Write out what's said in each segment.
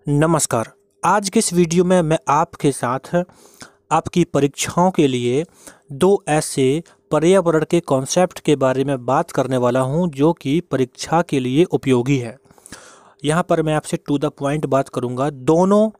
नमस्कार। आज के इस वीडियो में मैं आपके साथ आपकी परीक्षाओं के लिए दो ऐसे पर्यावरण के कॉन्सेप्ट के बारे में बात करने वाला हूं जो कि परीक्षा के लिए उपयोगी है। यहां पर मैं आपसे टू द पॉइंट बात करूंगा। दोनों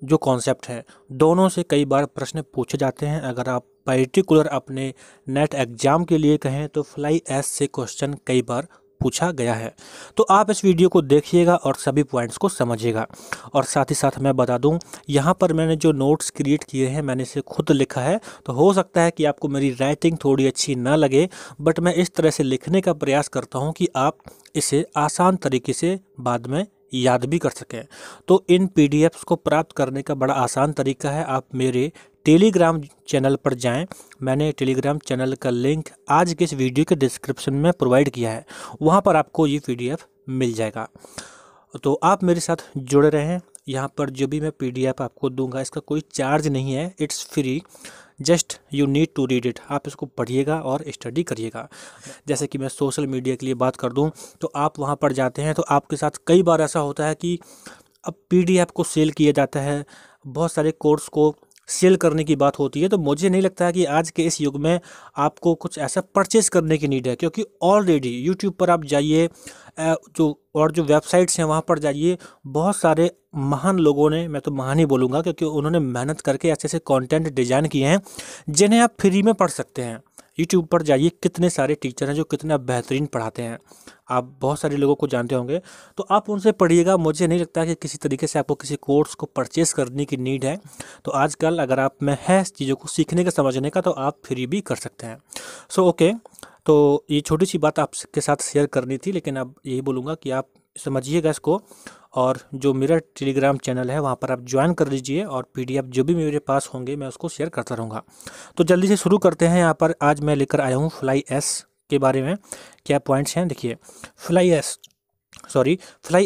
जो कॉन्सेप्ट हैं, दोनों से कई बार प्रश्न पूछे जाते हैं। अगर आप पर्टिकुलर अपने नेट एग्ज़ाम के लिए कहें तो फ्लाई एस से क्वेश्चन कई बार पूछा गया है। तो आप इस वीडियो को देखिएगा और सभी पॉइंट्स को समझिएगा। और साथ ही साथ मैं बता दूं, यहाँ पर मैंने जो नोट्स क्रिएट किए हैं मैंने इसे खुद लिखा है। तो हो सकता है कि आपको मेरी राइटिंग थोड़ी अच्छी ना लगे, बट मैं इस तरह से लिखने का प्रयास करता हूँ कि आप इसे आसान तरीके से बाद में याद भी कर सकें। तो इन पीडीएफ्स को प्राप्त करने का बड़ा आसान तरीका है, आप मेरे टेलीग्राम चैनल पर जाएं। मैंने टेलीग्राम चैनल का लिंक आज के इस वीडियो के डिस्क्रिप्शन में प्रोवाइड किया है, वहां पर आपको ये पीडीएफ मिल जाएगा। तो आप मेरे साथ जुड़े रहें। यहाँ पर जो भी मैं पीडीएफ आपको दूंगा इसका कोई चार्ज नहीं है, it's free. Just you need to read it. आप इसको पढ़िएगा और स्टडी करिएगा। जैसे कि मैं सोशल मीडिया के लिए बात कर दूं, तो आप वहां पर जाते हैं तो आपके साथ कई बार ऐसा होता है कि अब पीडीएफ को सेल किया जाता है, बहुत सारे कोर्स को सेल करने की बात होती है। तो मुझे नहीं लगता है कि आज के इस युग में आपको कुछ ऐसा परचेज करने की नीड है, क्योंकि ऑलरेडी यूट्यूब पर आप जाइए, जो वेबसाइट्स हैं वहाँ पर जाइए, बहुत सारे महान लोगों ने, मैं तो महान ही बोलूँगा क्योंकि उन्होंने मेहनत करके ऐसे ऐसे कंटेंट डिजाइन किए हैं जिन्हें आप फ्री में पढ़ सकते हैं। यूट्यूब पर जाइए, कितने सारे टीचर हैं जो कितना बेहतरीन पढ़ाते हैं। आप बहुत सारे लोगों को जानते होंगे, तो आप उनसे पढ़िएगा। मुझे नहीं लगता कि किसी तरीके से आपको किसी कोर्स को परचेस करने की नीड है। तो आजकल अगर आप में है चीज़ों को सीखने का, समझने का, तो आप फ्री भी कर सकते हैं। सो ओके, तो ये छोटी सी बात आपके साथ शेयर करनी थी, लेकिन अब यही बोलूँगा कि आप समझिएगा इसको। और जो मेरा टेलीग्राम चैनल है वहाँ पर आप ज्वाइन कर लीजिए, और पीडीएफ जो भी मेरे पास होंगे मैं उसको शेयर करता रहूँगा। तो जल्दी से शुरू करते हैं। यहाँ पर आज मैं लेकर आया हूँ फ्लाई एस के बारे में। क्या पॉइंट्स हैं देखिए। फ्लाई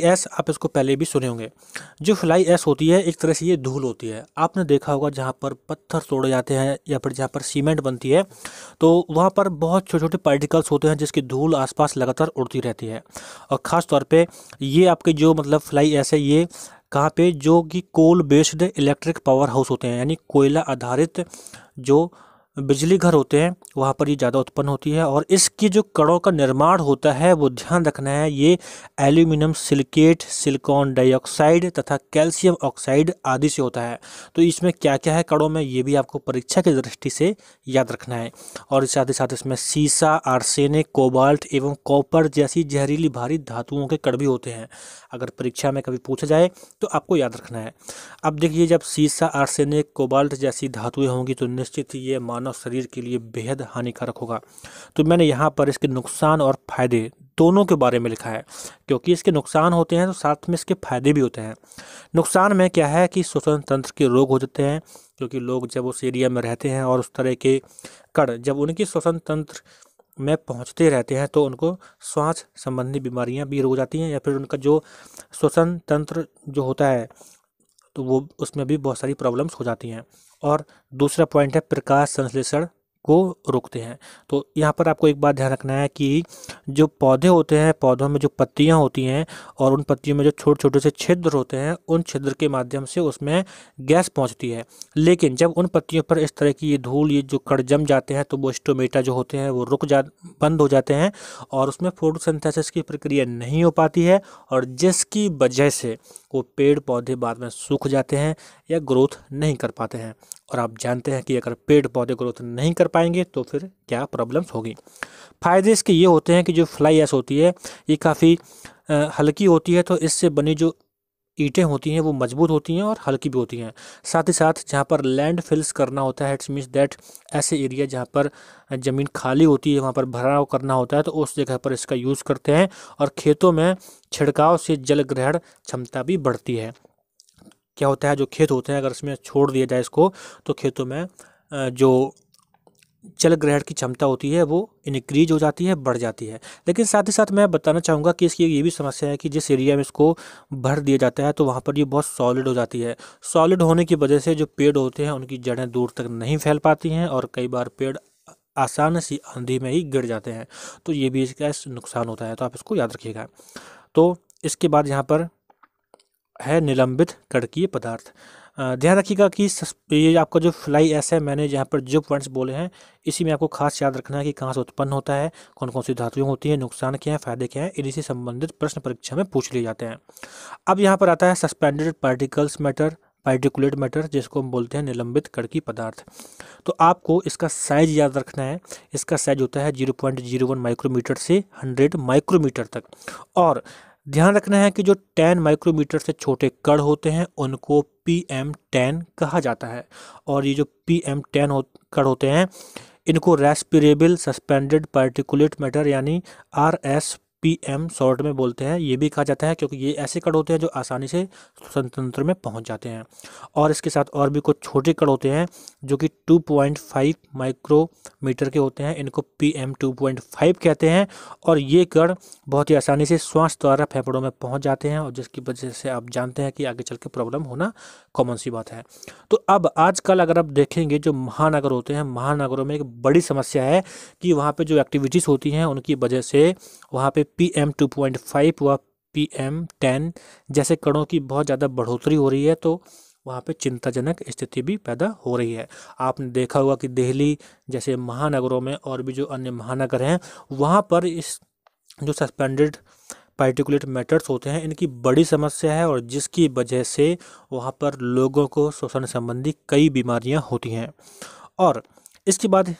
एस आप इसको पहले भी सुने होंगे। जो फ्लाई एस होती है एक तरह से ये धूल होती है। आपने देखा होगा जहाँ पर पत्थर तोड़े जाते हैं या फिर जहाँ पर सीमेंट बनती है, तो वहाँ पर बहुत छोटे छोटे पार्टिकल्स होते हैं जिसकी धूल आसपास लगातार उड़ती रहती है। और ख़ास तौर पे ये आपके जो मतलब फ्लाई एस है, ये कहाँ पे, जो कि coal based electric power house होते हैं, यानी कोयला आधारित जो बिजली घर होते हैं वहाँ पर ये ज़्यादा उत्पन्न होती है। और इसकी जो कणों का निर्माण होता है वो ध्यान रखना है, ये एल्यूमिनियम सिलिकेट, सिलिकॉन डाइऑक्साइड तथा कैल्शियम ऑक्साइड आदि से होता है। तो इसमें क्या क्या है कणों में, ये भी आपको परीक्षा की दृष्टि से याद रखना है। और साथ ही साथ इसमें सीसा, आर्सेनिक, कोबाल्ट एवं कॉपर जैसी जहरीली भारी धातुओं के कण भी होते हैं। अगर परीक्षा में कभी पूछा जाए तो आपको याद रखना है। अब देखिए, जब सीसा, आर्सेनिक, कोबाल्ट जैसी धातुएं होंगी तो निश्चित ही ये मानव शरीर के लिए बेहद हानिकारक होगा। तो मैंने यहाँ पर इसके नुकसान और फायदे दोनों के बारे में लिखा है, क्योंकि इसके नुकसान होते हैं तो साथ में इसके फायदे भी होते हैं। नुकसान में क्या है कि श्वसन तंत्र के रोग हो जाते हैं, क्योंकि लोग जब उस एरिया में रहते हैं और उस तरह के कण जब उनकी श्वसन तंत्र में पहुंचते रहते हैं तो उनको श्वास संबंधी बीमारियां भी हो जाती हैं, या फिर उनका जो श्वसन तंत्र जो होता है तो वो उसमें भी बहुत सारी प्रॉब्लम्स हो जाती हैं। और दूसरा पॉइंट है, प्रकाश संश्लेषण को रोकते हैं। तो यहाँ पर आपको एक बात ध्यान रखना है कि जो पौधे होते हैं, पौधों में जो पत्तियाँ होती हैं और उन पत्तियों में जो छोटे छोटे से छिद्र होते हैं, उन छिद्र के माध्यम से उसमें गैस पहुँचती है। लेकिन जब उन पत्तियों पर इस तरह की ये धूल, ये जो कण जम जाते हैं, तो वो स्टोमेटा जो होते हैं वो बंद हो जाते हैं और उसमें फोटोसिंथेसिस की प्रक्रिया नहीं हो पाती है, और जिसकी वजह से वो पेड़ पौधे बाद में सूख जाते हैं या ग्रोथ नहीं कर पाते हैं। और आप जानते हैं कि अगर पेड़ पौधे ग्रोथ नहीं कर पाएंगे तो फिर क्या प्रॉब्लम्स होगी। फायदे इसके ये होते हैं कि जो फ्लाई एश होती है ये काफ़ी हल्की होती है, तो इससे बनी जो ईंटें होती हैं वो मजबूत होती हैं और हल्की भी होती हैं। साथ ही साथ जहाँ पर लैंड फिल्स करना होता है, इट्स मीन्स दैट ऐसे एरिया जहाँ पर ज़मीन खाली होती है वहाँ पर भराव करना होता है, तो उस जगह पर इसका यूज़ करते हैं। और खेतों में छिड़काव से जल ग्रहण क्षमता भी बढ़ती है। क्या होता है, जो खेत होते हैं अगर इसमें छोड़ दिया जाए इसको, तो खेतों में जो जल ग्रहण की क्षमता होती है वो इनक्रीज हो जाती है, बढ़ जाती है। लेकिन साथ ही साथ मैं बताना चाहूँगा कि इसकी ये भी समस्या है कि जिस एरिया में इसको भर दिया जाता है तो वहाँ पर ये बहुत सॉलिड हो जाती है। सॉलिड होने की वजह से जो पेड़ होते हैं उनकी जड़ें दूर तक नहीं फैल पाती हैं, और कई बार पेड़ आसान सी आंधी में ही गिर जाते हैं। तो ये भी इसका नुकसान होता है, तो आप इसको याद रखिएगा। तो इसके बाद यहाँ पर है निलंबित कणकीय पदार्थ। ध्यान रखिएगा कि ये आपका जो फ्लाई एश है, मैंने यहाँ पर जो पॉइंट्स बोले हैं इसी में आपको खास याद रखना है कि कहाँ से उत्पन्न होता है, कौन कौन सी धातुएं होती हैं, नुकसान क्या है, फायदे क्या है, इन्हीं से संबंधित प्रश्न परीक्षा में पूछ लिए जाते हैं। अब यहाँ पर आता है suspended particles matter, particulate matter, जिसको हम बोलते हैं निलंबित कणकीय पदार्थ। तो आपको इसका साइज याद रखना है। इसका साइज होता है 0.01 माइक्रोमीटर से 100 माइक्रोमीटर तक। और ध्यान रखना है कि जो 10 माइक्रोमीटर से छोटे कण होते हैं उनको PM10 कहा जाता है। और ये जो PM10 कण होते हैं इनको रेस्पिरेबल सस्पेंडेड पार्टिकुलेट मैटर यानी RSPM शॉर्ट में बोलते हैं। ये भी कहा जाता है क्योंकि ये ऐसे कण होते हैं जो आसानी से श्वसन तंत्र में पहुंच जाते हैं। और इसके साथ और भी कुछ छोटे कण होते हैं जो कि 2.5 माइक्रोमीटर के होते हैं, इनको PM2.5 कहते हैं। और ये कण बहुत ही आसानी से श्वास द्वारा फेफड़ों में पहुंच जाते हैं और जिसकी वजह से आप जानते हैं कि आगे चल के प्रॉब्लम होना कॉमन सी बात है। तो अब आजकल अगर आप देखेंगे जो महानगर होते हैं, महानगरों में एक बड़ी समस्या है कि वहाँ पे जो एक्टिविटीज़ होती हैं उनकी वजह से वहाँ पे PM2.5 व PM10 जैसे कणों की बहुत ज़्यादा बढ़ोतरी हो रही है। तो वहाँ पे चिंताजनक स्थिति भी पैदा हो रही है। आपने देखा होगा कि दिल्ली जैसे महानगरों में और भी जो अन्य महानगर हैं वहाँ पर इस जो सस्पेंडेड पार्टिकुलेट मैटर्स होते हैं इनकी बड़ी समस्या है और जिसकी वजह से वहाँ पर लोगों को श्वसन संबंधी कई बीमारियाँ होती हैं। और इसके बाद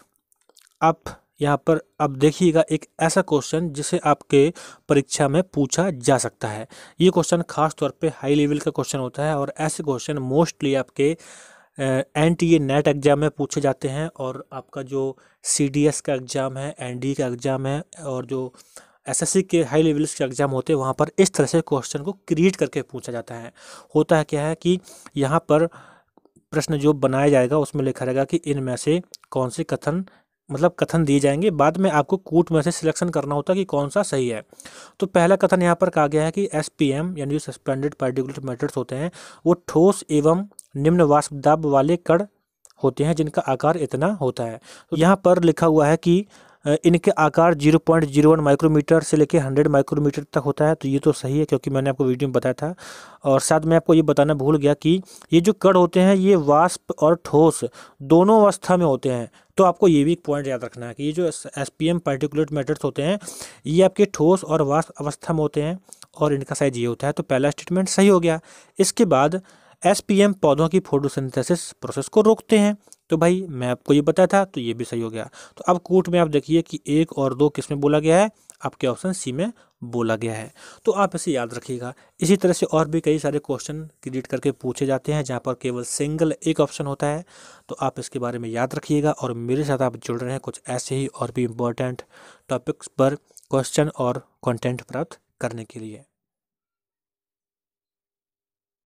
आप यहाँ पर अब देखिएगा एक ऐसा क्वेश्चन जिसे आपके परीक्षा में पूछा जा सकता है। ये क्वेश्चन खास तौर पे हाई लेवल का क्वेश्चन होता है और ऐसे क्वेश्चन मोस्टली आपके NTA नेट एग्जाम में पूछे जाते हैं। और आपका जो CDS का एग्ज़ाम है, NDE का एग्ज़ाम है और जो SSC के हाई लेवल्स के एग्ज़ाम होते हैं वहाँ पर इस तरह से क्वेश्चन को क्रिएट करके पूछा जाता है। होता है क्या है कि यहाँ पर प्रश्न जो बनाया जाएगा उसमें लिखा रहेगा कि इनमें से कौन से कथन दिए जाएंगे, बाद में आपको कूट में से सिलेक्शन करना होता है कि कौन सा सही है। तो पहला कथन यहाँ पर कहा गया है कि SPM यानी जो सस्पेंडेड पार्टिकुलेट मैटर्स होते हैं वो ठोस एवं निम्न वाष्प दाब वाले कण होते हैं जिनका आकार इतना होता है। तो यहाँ पर लिखा हुआ है कि इनके आकार 0.01 माइक्रोमीटर से लेकर 100 माइक्रोमीटर तक होता है। तो ये तो सही है क्योंकि मैंने आपको वीडियो में बताया था। और साथ में आपको ये बताना भूल गया कि ये जो कण होते हैं ये वाष्प और ठोस दोनों अवस्था में होते हैं। तो आपको ये भी एक पॉइंट याद रखना है कि ये जो SPM पार्टिकुलेट मैटर्स होते हैं ये आपके ठोस और वाष्प अवस्था में होते हैं और इनका साइज ये होता है। तो पहला स्टेटमेंट सही हो गया। इसके बाद SPM पौधों की फोटोसिंथेसिस प्रोसेस को रोकते हैं। तो भाई मैं आपको ये बताया था, तो ये भी सही हो गया। तो अब कूट में आप देखिए कि 1 और 2 किस में बोला गया है, आपके ऑप्शन C में बोला गया है। तो आप इसे याद रखिएगा। इसी तरह से और भी कई सारे क्वेश्चन क्रिएट करके पूछे जाते हैं जहाँ पर केवल सिंगल एक ऑप्शन होता है। तो आप इसके बारे में याद रखिएगा और मेरे साथ आप जुड़ रहे हैं कुछ ऐसे ही और भी इम्पोर्टेंट टॉपिक्स पर क्वेश्चन और कंटेंट प्राप्त करने के लिए।